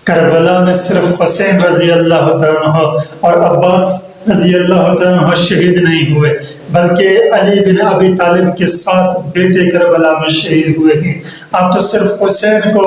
کربلا میں صرف حسین رضی اللہ عنہ اور عباس رضی اللہ عنہ شہید نہیں ہوئے، بلکہ علی بن ابی طالب کے 7 بیٹے کربلا میں شہید ہوئے ہیں۔ آپ تو صرف حسین کو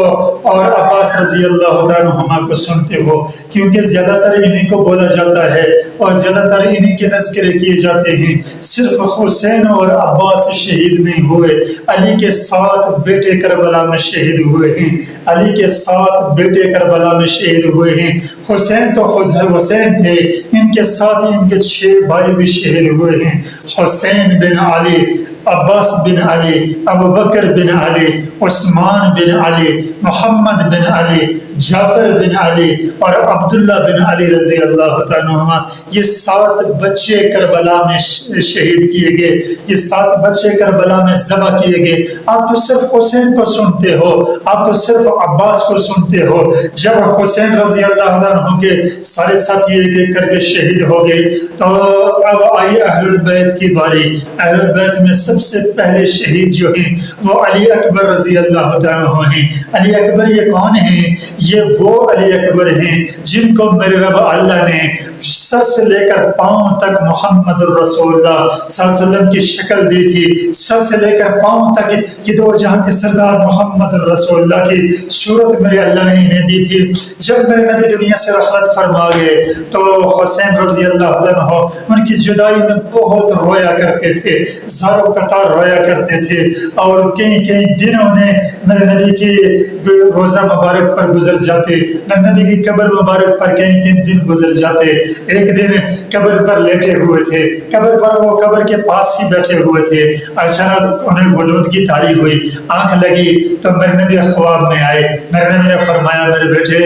اور عباس رضی اللہ عنہما کو سنتے ہو، کیونکہ زیادہ تر انہی کو بولا جاتا ہے اور زیادہ تر انہی کے تذکرے کیے جاتے ہیں۔ صرف حسین اور عباس شہید نہیں ہوئے، علی کے 7 بیٹے کربلا میں شہید ہوئے ہیں۔ علی کے 7 بیٹے کربلا میں شہید ہوئے ہیں۔ حسین تو خود حسین تھے، ان کے ساتھ ہی ان کے 6 بھائی بھی شہید ہوئے ہیں۔ حسین بن علی، عباس بن علی، ابو بکر بن علی، عثمان بن علی، محمد بن علی، جعفر بن علی اور عبداللہ بن علی رضی اللہ عنہما، یہ 7 بچے کربلا میں شہید کیے گئے، یہ 7 بچے کربلا میں ذبح کیے گئے۔ آپ تو صرف حسین کو سنتے ہو، آپ تو صرف عباس کو سنتے ہو۔ جب حسین رضی اللہ عنہ کے سارے ساتھی ایک ایک کر کے شہید ہو گئے تو اب آئی اہل البیت کی باری۔ اہل البیت میں سب سے پہلے شہید جو ہیں وہ علی اکبر رضی اللہ عنہ ہیں۔ علی اکبر یہ کون ہیں؟ یہ وہ علی اکبر ہیں جن کو میرے رب اللہ نے سر سے لے کر پاؤں تک محمد الرسول اللہ صلی اللہ علیہ وسلم کی شکل دی تھی۔ سر سے لے کر پاؤں تک یہ 2 جہاں کے سردار محمد الرسول اللہ کی صورت میرے اللہ نے انہیں دی تھی۔ جب میرے نبی دنیا سے رحلت فرما گئے تو حسین رضی اللہ عنہ ان کی جدائی میں بہت رویا کرتے تھے، زاروں قطار رویا کرتے تھے، اور کئی دن انہیں میرے نبی کی روزہ مبارک پر گزر جاتے، میرے نبی کی قبر مبارک پر کئی دن گزر جاتے۔ ایک دن قبر پر لیٹے ہوئے تھے، قبر پر وہ قبر کے پاس ہی بیٹھے ہوئے تھے، اچانک انہیں وجود کی تاری ہوئی، آنکھ لگی تو میرے نبی خواب میں آئے۔ میرے نبی نے فرمایا میرے بیٹے،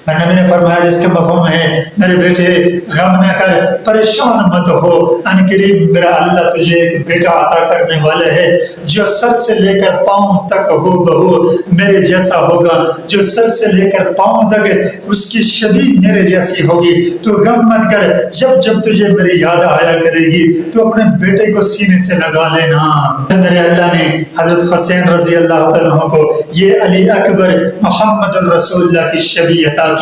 میرے نبی نے فرمایا جس کا مفہوم ہے میرے بیٹے غم نہ کر، پریشان مت ہو، ان قریب میرا اللہ تجھے ایک بیٹا عطا کرنے والا ہے جو سر سے لے کر پاؤں تک ہو بہو میرے جیسا ہوگا، جو سر سے لے کر پاؤں تک اس کی شبیہ میرے جیسی ہوگی۔ تو غم مت کر، جب جب تجھے میری یاد آیا کرے گی تو اپنے بیٹے کو سینے سے لگا لینا۔ میرے اللہ نے حضرت حسین رضی اللہ عنہ کو یہ علی اکبر محمد الرسول اللہ کی شبیہ عطا کی۔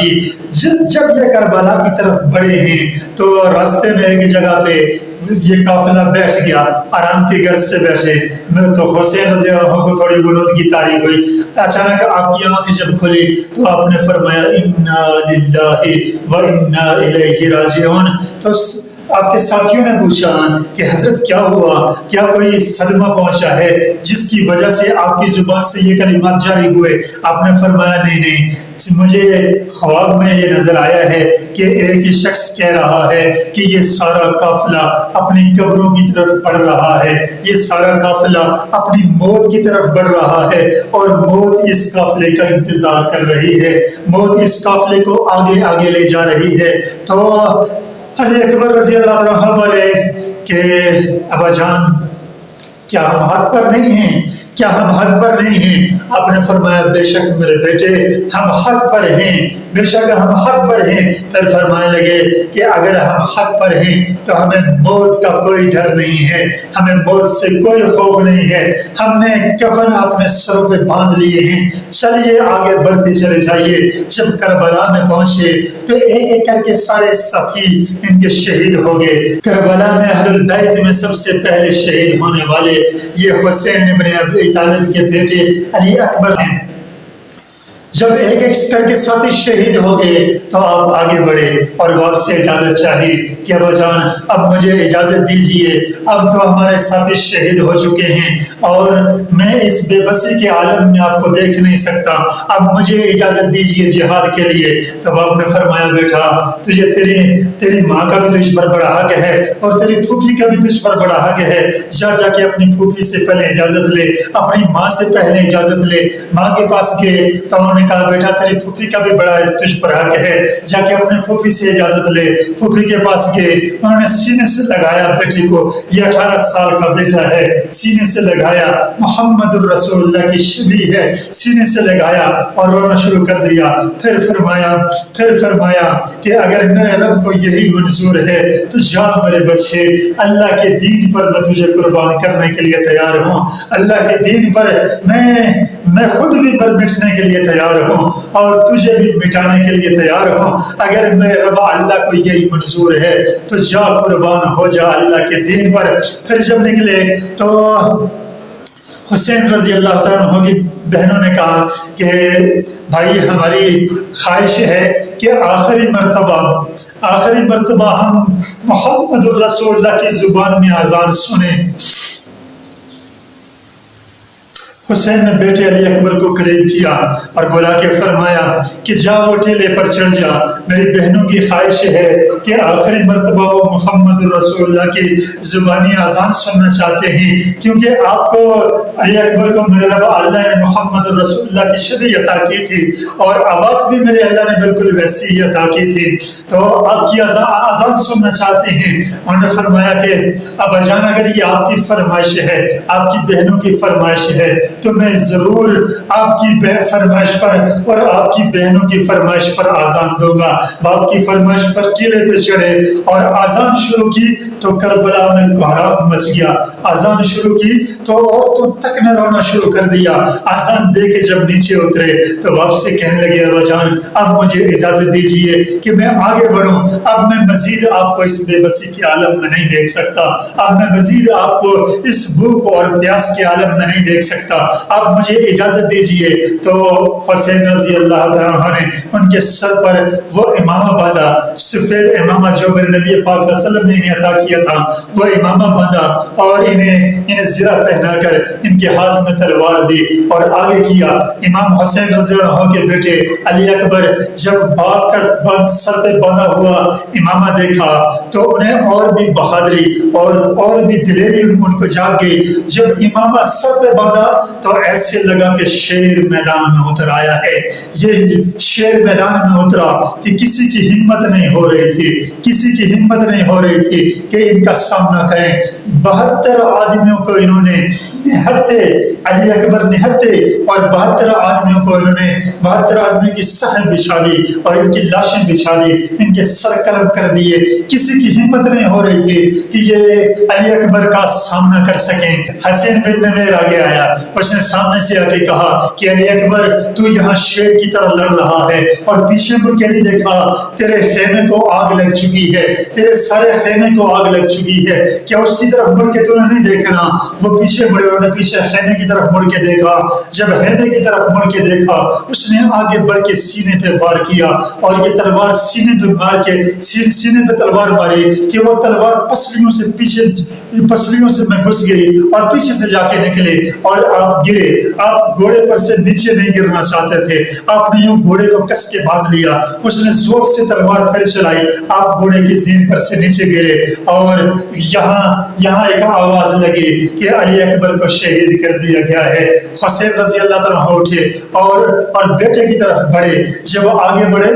جب یہ کربلا کی طرف بڑھے ہیں تو راستے میں ایک جگہ پہ یہ قافلہ بیٹھ گیا، آرام کی غرض سے بیٹھے تو حسین رضی اللہ عنہ کو تھوڑی بلندگی طاری ہوئی۔ اچانک آپ کی آنکھ جب کھلی تو آپ نے فرمایا انا للہ و انا الیہ راجعون۔ تو آپ کے ساتھیوں نے پوچھا کہ حضرت کیا ہوا، کیا کوئی صدمہ پہنچا ہے جس کی وجہ سے آپ کی زبان سے یہ کلمات جاری ہوئے؟ آپ نے فرمایا نہیں، مجھے خواب میں یہ نظر آیا ہے کہ ایک ہی شخص کہہ رہا ہے کہ یہ سارا قافلہ اپنی قبروں کی طرف بڑھ رہا ہے، یہ سارا قافلہ اپنی موت کی طرف بڑھ رہا ہے، اور موت اس قافلے کا انتظار کر رہی ہے، موت اس قافلے کو آگے آگے لے جا رہی ہے۔ تو علی اکبر رضی اللہ عنہ بولے کہ ابا جان کیا ہم حق پر نہیں ہیں، کیا ہم حق پر نہیں ہیں؟ آپ نے فرمایا بے شک میرے بیٹے ہم حق پر ہیں، بے شک ہم حق پر ہیں۔ پھر فرمانے لگے کہ اگر ہم حق پر ہیں تو ہمیں موت کا کوئی ڈر نہیں ہے، ہمیں موت سے کوئی خوف نہیں ہے، ہم نے کفن اپنے سروں پہ باندھ لیے ہیں، چلیے آگے بڑھتے چلے جائیے۔ جب کربلا میں پہنچے تو ایک ایک کر کے سارے ساتھی ان کے شہید ہو گئے۔ کربلا میں اہل البیت میں سب سے پہلے شہید ہونے والے یہ حسین ابن ابی طالب کے بیٹے علی اکبر ہیں۔ جب ایک ایک کر کے ساتھی شہید ہو گئے تو آپ آگے بڑھے اور آپ سے اجازت چاہی کہ ابا جان اب مجھے اجازت دیجئے، اب تو ہمارے ساتھی شہید ہو چکے ہیں اور میں اس بے بسی کے عالم میں آپ کو دیکھ نہیں سکتا، اب مجھے اجازت دیجئے جہاد کے لیے۔ تب آپ نے فرمایا بیٹا تجھے تیری ماں کا بھی تجھ پر بڑا حق ہے اور تیری پھوپھی کا بھی تجھ پر بڑا حق ہے، جا کے اپنی پھوپھی سے پہلے اجازت لے، اپنی ماں سے پہلے اجازت لے۔ ماں کے پاس گئے تو انہوں نے کہا بیٹا تیری پھوپھی کا بھی بڑا تجھ پر حق ہے، جا کے اپنے پھوپھی سے اجازت لے۔ پھوپھی کے پاس گئے، انہوں نے سینے سے لگایا بیٹے کو، یہ 18 سال کا بیٹا ہے، سینے سے لگایا، محمد الرسول اللہ کی شبیہ ہے، سینے سے لگایا اور رونا شروع کر دیا۔ پھر فرمایا کہ اگر میرے رب کو یہی منظور ہے تو جا میرے بچے، اللہ کے دین پر میں تجھے قربان کرنے کے لیے تیار ہوں، اللہ کے دین پر میں خود بھی پر مٹنے کے لیے تیار تیار ہوں اور تجھے بھی مٹانے کے لیے تیار ہوں. اگر میرے رب اللہ کو یہی منظور ہے تو جا قربان ہو جا اللہ کے دین پر. پھر جب نکلے تو حسین رضی اللہ تعالیٰ عنہ کی بہنوں نے کہا کہ بھائی ہماری خواہش ہے کہ آخری مرتبہ ہم محمد الرسول اللہ کی زبان میں اذان سنیں. حسین نے بیٹے علی اکبر کو قریب کیا اور بلا کے فرمایا کہ جا وہ ٹیلے پر چڑھ جا. میری بہنوں کی خواہش ہے کہ آخری مرتبہ وہ محمد رسول اللہ کی زبانی اذان سننا چاہتے ہیں، کیونکہ آپ کو علی اکبر کو میرے رب اللہ نے محمد رسول اللہ کی شبیہ عطا کی تھی اور آواز بھی میرے اللہ نے بالکل ویسی ہی عطا کی تھی، تو آپ کی اذان سننا چاہتے ہیں. انہوں نے فرمایا کہ ابا جان اگر یہ آپ کی فرمائش ہے، آپ کی بہنوں کی فرمائش ہے تو میں ضرور آپ کی فرمائش پر اور آپ کی بہنوں کی فرمائش پر آزان دوں گا. باپ کی فرمائش پر ٹیلے پہ چڑھے اور آزان شروع کی تو کربلا میں کوہرام مچ گیا. آزان شروع کی تو عورتوں تک نے رونا شروع کر دیا. آزان دے کے جب نیچے اترے تو باپ سے کہنے لگے ابا جان اب مجھے اجازت دیجئے کہ میں آگے بڑھوں. اب میں مزید آپ کو اس بے بسی کے عالم میں نہیں دیکھ سکتا. اب میں مزید آپ کو اس بھوک اور پیاس کے عالم میں نہیں دیکھ سکتا. آپ مجھے اجازت دیجئے. تو حسین رضی اللہ عنہ نے ان کے سر پر وہ امامہ باندھا، سفید امامہ جو میرے نبی پاک صلی اللہ علیہ وسلم نے انہیں عطا کیا تھا، وہ امامہ باندھا اور انہیں زرہ پہنا کر ان کے ہاتھ میں تلوار دی اور آگے کیا. امام حسین رضی اللہ عنہ کے بیٹے علی اکبر جب باپ کا سر پہ باندھا ہوا امامہ دیکھا تو انہیں اور بھی بہادری اور بھی دلیری ان کو جاگ گئی. جب امامہ سر پہ باندھا تو ایسے لگا کہ شیر میدان میں اتر آیا ہے. یہ شیر میدان میں اترا کہ کسی کی ہمت نہیں ہو رہی تھی کہ ان کا سامنا کریں. 72 آدمیوں کو انہوں نے نہتے، علی اکبر نہتے اور 72 آدمیوں کو انہوں نے 72 آدمیوں کی صفیں بچھا دی اور ان کی لاشیں بچھا دی، ان کے سر قلم کر دیے. کسی کی ہمت نہیں ہو رہی تھی کہ یہ علی اکبر کا سامنا کر سکیں. حسین بن نمیر آگے آیا، اس نے سامنے سے آ کے کہا کہ علی اکبر تو یہاں شیر کی طرح لڑ رہا ہے اور پیچھے مڑ کے نہیں دیکھا، تیرے خیمے کو آگ لگ چکی ہے، تیرے سارے خیمے کو آگ لگ چکی ہے. کیا اس کی طرف مڑ کے تو نہیں دیکھنا؟ وہ پیچھے مڑے، انہوں نے پیچھے خیمے کی طرف مڑ کے دیکھا. جب خیمے کی طرف مڑ کے دیکھا اس نے آگے بڑھ کے سینے پہ وار کیا اور یہ تلوار سینے پہ مار کے سینے پہ تلوار ماری کہ وہ تلوار پسلیوں سے میں گھس گئی اور پیچھے سے جا کے نکلے اور آپ گرے. آپ گھوڑے پر سے نیچے نہیں گرنا چاہتے تھے، آپ نے یوں گھوڑے کو کس کے باندھ لیا. اس نے زور سے تلوار پھر چلائی، آپ گھوڑے کی زین پر سے نیچے گرے اور یہاں ایک آواز لگی کہ علی اکبر کو شہید کر دیا گیا ہے. حسین رضی اللہ تعالیٰ اٹھے اور بیٹے کی طرف بڑھے. جب آگے بڑھے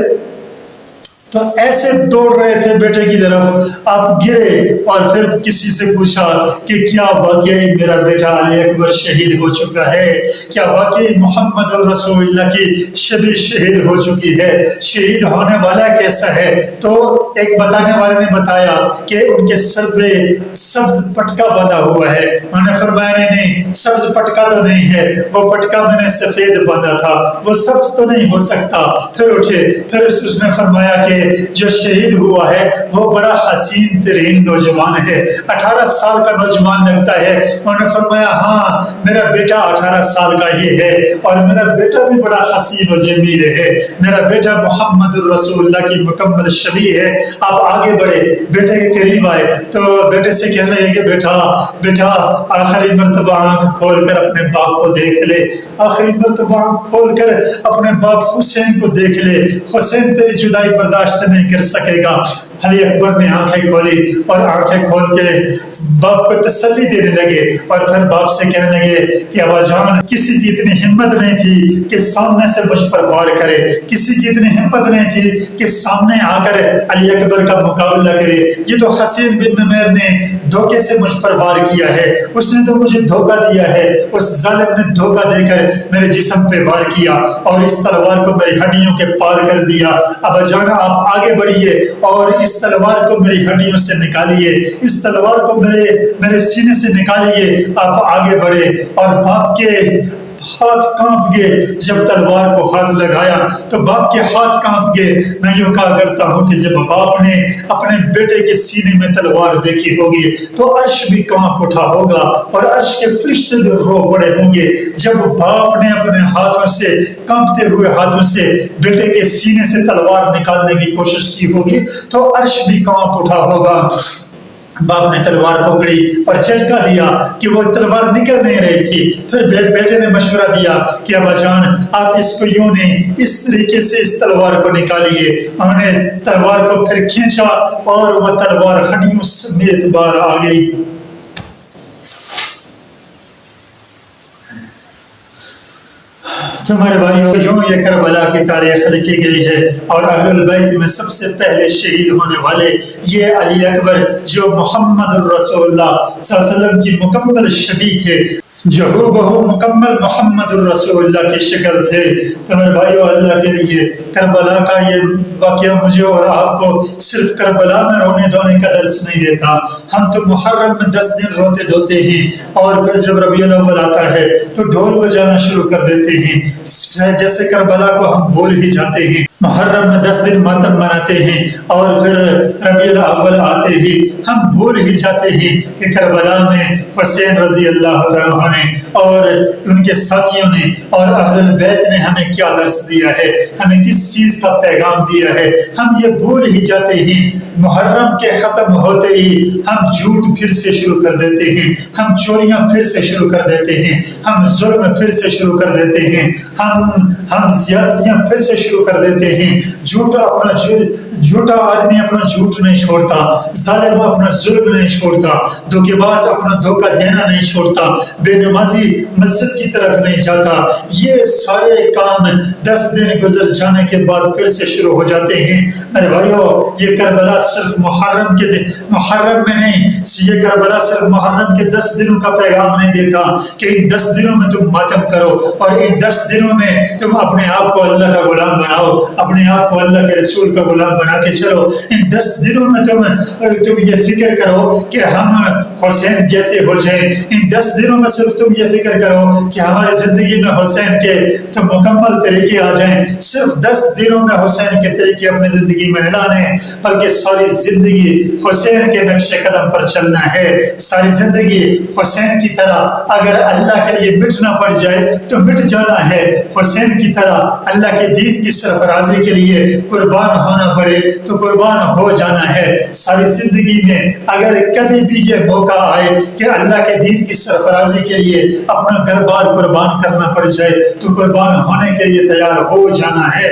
تو ایسے دوڑ رہے تھے بیٹے کی طرف، آپ گرے اور پھر کسی سے پوچھا کہ کیا واقعی میرا بیٹا علی اکبر شہید ہو چکا ہے؟ کیا واقعی محمد الرسول اللہ کی شبیہ شہید ہو چکی ہے؟ شہید ہونے والا کیسا ہے؟ تو ایک بتانے والے نے بتایا کہ ان کے سر پہ سبز پٹکا بندھا ہوا ہے. انہوں نے فرمایا نہیں، سبز پٹکا تو نہیں ہے، وہ پٹکا میں نے سفید باندھا تھا، وہ سبز تو نہیں ہو سکتا. پھر اٹھے، پھر اس نے فرمایا کہ جو شہید ہوا ہے وہ بڑا حسین ترین نوجوان ہے، 18 سال کا نوجوان لگتا ہے. انہوں نے فرمایا ہاں میرا بیٹا 18 سال کا ہی ہے اور میرا بیٹا بھی بڑا حسین و جمیل ہے، میرا بیٹا محمد الرسول اللہ کی مکمل شبیہ ہے. آپ آگے بڑھے، بیٹے کے قریب آئے تو بیٹے سے کہنے لگے کہ بیٹا آخری مرتبہ آنکھ کھول کر اپنے باپ کو دیکھ لے، آخری مرتبہ آنکھ کھول کر اپنے باپ حسین کو دیکھ لے. حسین تیری جدائی برداشت نہیں کر سکے گا. علی اکبر نے آنکھیں کھولی اور آنکھیں کھول کے باپ کو تسلی دینے لگے اور پھر باپ سے کہنے لگے کہ ابا جان کسی کی اتنی ہمت نہیں تھی کہ سامنے سے مجھ پر وار کرے، کسی کی اتنی ہمت نہیں تھی کہ سامنے آ کر علی اکبر کا مقابلہ کرے. یہ تو حسین بن نمیر نے دھوکے سے مجھ پر وار کیا ہے، اس نے تو مجھے دھوکہ دیا ہے. اس ظالم نے دھوکہ دے کر میرے جسم پہ وار کیا اور اس تلوار کو میری ہڈیوں کے پار کر دیا. ابا جان آپ آگے بڑھیے اور اس تلوار کو میری ہڈیوں سے نکالیے، اس تلوار کو میرے سینے سے نکالیے. آپ آگے بڑھے اور باپ کے ہاتھ کانپ گئے، جب تلوار کو ہاتھ لگایا تو باپ کے ہاتھ کانپ گئے۔ میں یوں کہا کرتا ہوں کہ جب باپ نے اپنے بیٹے کے سینے میں تلوار دیکھی ہوگی تو عرش بھی کانپ اٹھا ہوگا اور عرش کے فرشتے بھی رو پڑے ہوں گے۔ جب باپ نے اپنے ہاتھوں سے، کانپتے ہوئے ہاتھوں سے بیٹے کے سینے سے تلوار نکالنے کی کوشش کی ہوگی تو عرش بھی کانپ اٹھا ہوگا۔ باپ نے تلوار پکڑی اور جھٹکا دیا کہ وہ تلوار نکل نہیں رہی تھی۔ پھر بیٹے نے مشورہ دیا کہ ابا جان آپ اس کو یوں نہیں، اس طریقے سے اس تلوار کو نکالیے۔ انہوں نے تلوار کو پھر کھینچا اور وہ تلوار ہڈیوں سمیت باہر آ گئی۔ تمہارے بھائیوں، یوں یہ کربلا کی تاریخ لکھی گئی ہے، اور اہل البیت میں سب سے پہلے شہید ہونے والے یہ علی اکبر، جو محمد الرسول اللہ صلی اللہ علیہ وسلم کی مکمل شبیہ تھے، جو ہو بہو مکمل محمد الرسول اللہ کی شکل تھے۔ تمہارے بھائیوں، اللہ کے لیے کربلا کا یہ واقعہ مجھے اور آپ کو صرف کربلا میں رونے دھونے کا درس نہیں دیتا۔ ہم تو محرم میں 10 دن روتے دھوتے ہیں، اور پھر جب ربیع الاول آتا ہے تو ڈھول بجانا شروع کر دیتے ہیں، جیسے کربلا کو ہم بھول ہی جاتے ہیں۔ محرم میں 10 دن ماتم مناتے ہیں، اور پھر ربیع الاول آتے ہی ہم بھول ہی جاتے ہیں کہ کربلا میں حسین رضی اللہ عنہ نے اور ان کے ساتھیوں نے اور اہل البیت نے ہمیں کیا درس دیا ہے، ہمیں کس چیز کا پیغام دیا ہے، ہم یہ بھول ہی جاتے ہیں۔ محرم کے ختم ہوتے ہی ہم جھوٹ پھر سے شروع کر دیتے ہیں، ہم چوریاں پھر سے شروع کر دیتے ہیں، ہم ظلم پھر سے شروع کر دیتے ہیں، ہم زیادتیاں پھر سے شروع کر دیتے ہیں۔ جھوٹا آدمی اپنا جھوٹ نہیں چھوڑتا، ظالم اپنا ظلم نہیں چھوڑتا، دھوکے باز اپنا دھوکہ دینا نہیں چھوڑتا، بے نمازی مسجد کی طرف نہیں جاتا۔ یہ سارے کام 10 دن گزر جانے کے بعد پھر سے شروع ہو جاتے ہیں۔ میرے بھائیو، یہ کربلا صرف محرم میں نہیں، یہ کربلا صرف محرم کے 10 دنوں کا پیغام نہیں دیتا کہ ان 10 دنوں میں تم ماتم کرو، اور ان 10 دنوں میں تم اپنے آپ کو اللہ کا غلام بناؤ، اپنے آپ کو اللہ کے رسول کا غلام بنا کے چلو۔ ان 10 دنوں میں تم یہ فکر کرو کہ ہم حسین جیسے ہو جائیں۔ ان 10 دنوں میں صرف تم یہ فکر کرو کہ ہماری زندگی میں حسین کے تو مکمل طریقے آ جائیں۔ صرف 10 دنوں میں حسین کے طریقے اپنی زندگی میں نہ لانے، بلکہ ساری زندگی حسین کے نقش قدم پر چلنا ہے۔ ساری زندگی حسین کی طرح اگر اللہ کے لیے مٹنا پڑ جائے تو مٹ جانا ہے، حسین کی طرح اللہ کے دین کی سرفرازی کے لیے قربان ہونا پڑے تو قربان ہو جانا ہے۔ ساری زندگی میں اگر کبھی بھی یہ موقع آئے کہ اللہ کے دین کی سرفرازی کے لیے اپنا گھر بار قربان کرنا پڑ جائے تو قربان ہونے کے لیے تیار ہو جانا ہے۔